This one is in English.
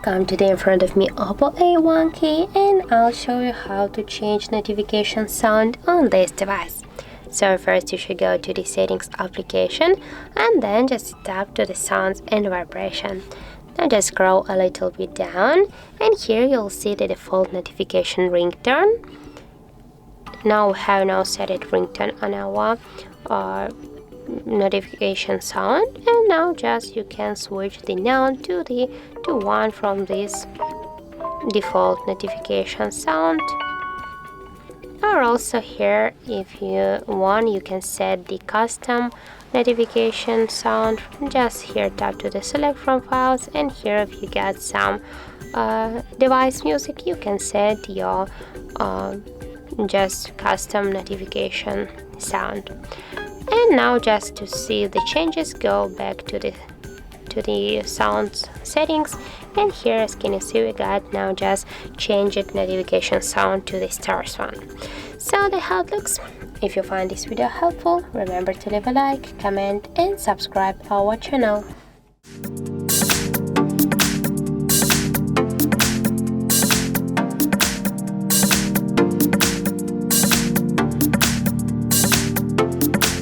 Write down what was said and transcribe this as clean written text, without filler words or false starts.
Welcome, today in front of me OPPO A1K, and I'll show you how to change notification sound on this device. So first you should go to the settings application and then just tap to the sounds and vibration. Now just scroll a little bit down and here you'll see the default notification ringtone. Now we have now set it ringtone on our notification sound, and now just you can switch the noun to one from this default notification sound. Or also here, if you want, you can set the custom notification sound. Just here tap to the select from files, and here if you get some device music, you can set your just custom notification sound. And now just to see the changes, go back to the sounds settings, and here as can you see we got now just change it notification sound to the stars one. So that's how it looks. If you find this video helpful, remember to leave a like, comment and subscribe our channel.